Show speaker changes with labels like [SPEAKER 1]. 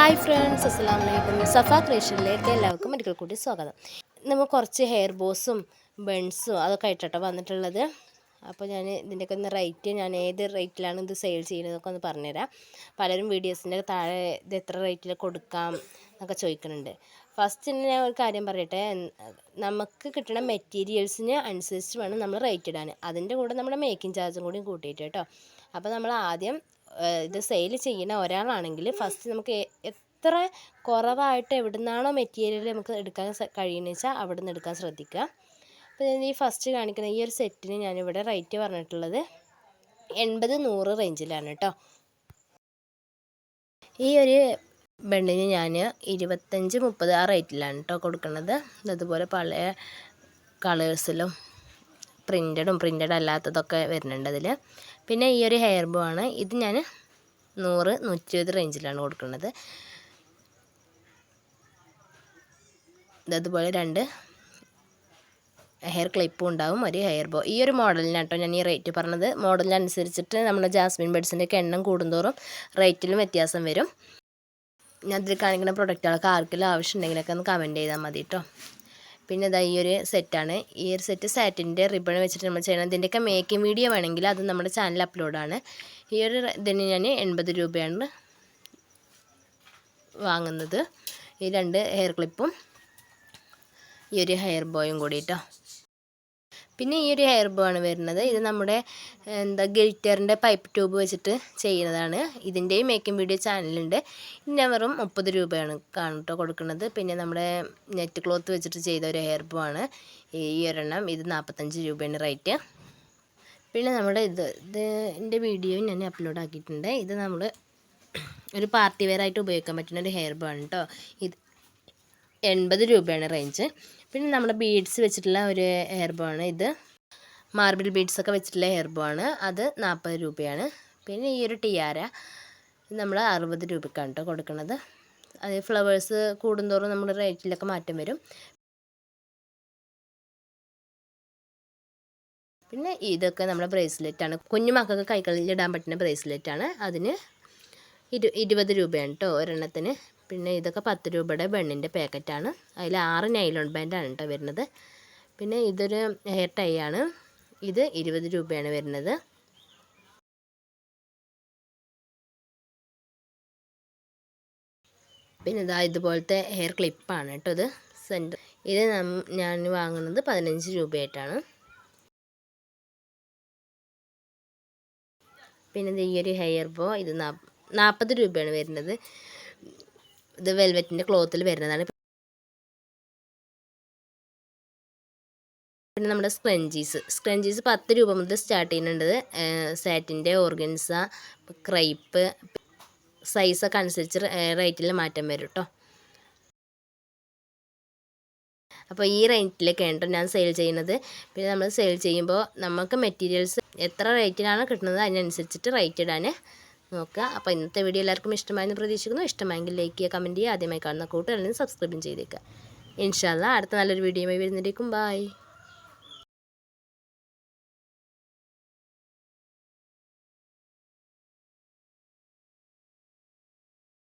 [SPEAKER 1] Hi friends, അസ്സലാമു അലൈക്കും. സഫ ക്രിയേഷനിലേക്ക് എല്ലാവർക്കും ഒരിക്കൽ കൂടി സ്വാഗതം. നമ്മൾ കുറച്ച് ഹെയർ ബോസും ബൺസും അതൊക്കെ ആയിട്ടോ വന്നിട്ടുള്ളത്. അപ്പോൾ ഞാൻ ഇതിൻ്റെയൊക്കെ ഒന്ന് റേറ്റ്, ഞാൻ ഏത് റേറ്റിലാണ് ഇത് സെയിൽ ചെയ്യുന്നതൊക്കെ ഒന്ന് പറഞ്ഞുതരാം. പലരും വീഡിയോസിൻ്റെ താഴെ ഇത് എത്ര റേറ്റിൽ കൊടുക്കാം എന്നൊക്കെ ചോദിക്കുന്നുണ്ട്. ഫസ്റ്റ് ഞാൻ ഒരു കാര്യം പറയട്ടെ, നമുക്ക് കിട്ടുന്ന മെറ്റീരിയൽസിന് അനുസരിച്ച് വേണം നമ്മൾ റേറ്റ് ഇടാൻ. അതിൻ്റെ കൂടെ നമ്മുടെ മേക്കിംഗ് ചാർജും കൂടി കൂട്ടിയിട്ട് കേട്ടോ. അപ്പോൾ നമ്മൾ ആദ്യം ഇത് സെയിൽ ചെയ്യുന്ന ഒരാളാണെങ്കിൽ ഫസ്റ്റ് നമുക്ക് എത്ര കുറവായിട്ട് എവിടെ നിന്നാണോ മെറ്റീരിയൽ നമുക്ക് എടുക്കാൻ കഴിയുന്നത് വെച്ചാൽ അവിടെ നിന്ന് എടുക്കാൻ ശ്രദ്ധിക്കുക. അപ്പോൾ ഞാൻ ഈ ഫസ്റ്റ് കാണിക്കുന്ന ഈ ഒരു സെറ്റിന് ഞാനിവിടെ റേറ്റ് പറഞ്ഞിട്ടുള്ളത് 80-100 റേഞ്ചിലാണ് കേട്ടോ. ഈ ഒരു ബണ്ണിന് ഞാൻ 25-30 ആ റേറ്റിലാണ് കേട്ടോ കൊടുക്കുന്നത്. അതുപോലെ പല കളേഴ്സിലും പ്രിൻ്റഡ് അല്ലാത്തതൊക്കെ വരുന്നുണ്ട് അതിൽ. പിന്നെ ഈ ഒരു ഹെയർ ബോ ആണ്, ഇത് ഞാൻ 100-120 റേഞ്ചിലാണ് കൊടുക്കുന്നത്. അതുപോലെ 2 ഹെയർ ക്ലിപ്പും ഉണ്ടാവും, ഒരു ഹെയർ ബോ. ഈ ഒരു മോഡലിനാട്ടോ ഞാൻ ഈ റേറ്റ് പറഞ്ഞത്. മോഡലിനനുസരിച്ചിട്ട് നമ്മുടെ ജാസ്മിൻ ബഡ്സിൻ്റെയൊക്കെ എണ്ണം കൂടുന്തോറും റേറ്റിലും വ്യത്യാസം വരും. ഞാൻ ഇതിൽ കാണിക്കുന്ന പ്രൊഡക്റ്റുകളൊക്കെ ആർക്കെങ്കിലും ആവശ്യമുണ്ടെങ്കിലൊക്കെ ഒന്ന് കമൻറ്റ് ചെയ്താൽ മതി കേട്ടോ. പിന്നെ ഇതാ ഈ ഒരു സെറ്റാണ്. ഈ ഒരു സെറ്റ് സാറ്റിൻ്റെ റിബൺ വെച്ചിട്ട് നമ്മൾ ചെയ്യണം. ഇതിൻ്റെയൊക്കെ മേക്കിംഗ് വീഡിയോ വേണമെങ്കിൽ അത് നമ്മുടെ ചാനൽ അപ്ലോഡാണ്. ഈ ഒരു ഇതിന് ഞാൻ 80 രൂപയാണ് വാങ്ങുന്നത്. ഈ 2 ഹെയർ ക്ലിപ്പും ഈ ഒരു ഹെയർ ബോയും കൂടി കേട്ടോ. പിന്നെ ഈ ഒരു ഹെയർ ബോ ആണ് വരുന്നത്. ഇത് നമ്മുടെ ഗിൽറ്ററിൻ്റെ പൈപ്പ് ട്യൂബ് വെച്ചിട്ട് ചെയ്യുന്നതാണ്. ഇതിൻ്റെയും മേക്കിംഗ് വീഡിയോ ചാനലുണ്ട്. ഇതിന് വെറും 30 രൂപയാണ് കേട്ടോ കൊടുക്കുന്നത്. പിന്നെ നമ്മുടെ നെറ്റ് ക്ലോത്ത് വെച്ചിട്ട് ചെയ്ത ഒരു ഹെയർ ബോ ആണ് ഈ ഒരെണ്ണം. ഇത് 45 രൂപയാണ് റേറ്റ്. പിന്നെ നമ്മുടെ ഇതിൻ്റെ വീഡിയോയും ഞാൻ അപ്ലോഡ് ആക്കിയിട്ടുണ്ട്. ഇത് നമ്മൾ ഒരു പാർട്ടി വെയർ ആയിട്ട് ഉപയോഗിക്കാൻ പറ്റുന്ന ഒരു ഹെയർ ബോ ആണ് കേട്ടോ. ഇത് 80 രൂപയാണ് റേഞ്ച്. പിന്നെ നമ്മുടെ ബീഡ്സ് വെച്ചിട്ടുള്ള ഒരു ഹെയർ ബോ ആണ്. ഇത് മാർബിൾ ബീഡ്സൊക്കെ വെച്ചിട്ടുള്ള ഹെയർ ബോ ആണ്. അത് 40 രൂപയാണ്. പിന്നെ ഈ ഒരു ടിയാര നമ്മൾ 60 രൂപയ്ക്കാണ് കേട്ടോ കൊടുക്കുന്നത്. അത് ഫ്ലവേഴ്സ് കൂടുന്തോറും നമ്മുടെ റേറ്റിലൊക്കെ മാറ്റം വരും. പിന്നെ ഇതൊക്കെ നമ്മുടെ ബ്രേസ്ലെറ്റാണ്. കുഞ്ഞു മക്കൾക്ക് കൈകളിൽ ഇടാൻ പറ്റുന്ന ബ്രേസ്ലെറ്റാണ്. അതിന് 20 രൂപയാണ് കേട്ടോ ഒരെണ്ണത്തിന്. പിന്നെ ഇതൊക്കെ 10 രൂപയുടെ ബണ്ണിൻ്റെ പാക്കറ്റാണ്. അതിൽ 6 നൈലോൺ ബാൻഡാണ് കേട്ടോ വരുന്നത്. പിന്നെ ഇതൊരു ഹെയർ ടൈ ആണ്. ഇത് 20 രൂപയാണ് വരുന്നത്. പിന്നെ ഇതാ ഇതുപോലത്തെ ഹെയർ ക്ലിപ്പാണ് കേട്ടോ ഇത് സെൻറ്റർ. ഇത് ഞാൻ വാങ്ങുന്നത് 15 രൂപയായിട്ടാണ്. പിന്നെ ഈ ഒരു ഹെയർ ബോ ഇത് 40 രൂപയാണ് വരുന്നത്. ഇത് വെൽവെറ്റിൻ്റെ ക്ലോത്തിൽ വരുന്നതാണ്. പിന്നെ നമ്മുടെ സ്ക്രഞ്ചീസ് 10 രൂപ മുതൽ സ്റ്റാർട്ട് ചെയ്യുന്നുണ്ട്. സാറ്റിൻ്റെ, ഓർഗൻസ, ക്രൈപ്പ് സൈസൊക്കെ അനുസരിച്ച് റേറ്റിൽ മാറ്റം വരും കേട്ടോ. അപ്പോൾ ഈ റേറ്റിലേക്കാണ് കേട്ടോ ഞാൻ സെയിൽ ചെയ്യുന്നത്. പിന്നെ നമ്മൾ സെയിൽ ചെയ്യുമ്പോൾ നമുക്ക് മെറ്റീരിയൽസ് എത്ര റേറ്റിലാണ് കിട്ടുന്നത് അതിനനുസരിച്ചിട്ട് റേറ്റ് ഇടാൻ നോക്കുക. അപ്പോൾ ഇന്നത്തെ വീഡിയോ എല്ലാവർക്കും ഇഷ്ടമായെന്ന് പ്രതീക്ഷിക്കുന്നു. ഇഷ്ടമായെങ്കിൽ ലൈക്ക് ചെയ്യുക, കമൻറ്റ് ചെയ്യുക. ആദ്യമായി കാണുന്ന കൂട്ടുകാരിൽ നിന്ന് സബ്സ്ക്രൈബും ചെയ്തേക്കുക. ഇൻഷാ അല്ലാഹ് അടുത്ത നല്ലൊരു വീഡിയോയുമായി വരുന്നതിലേക്കും ബൈ.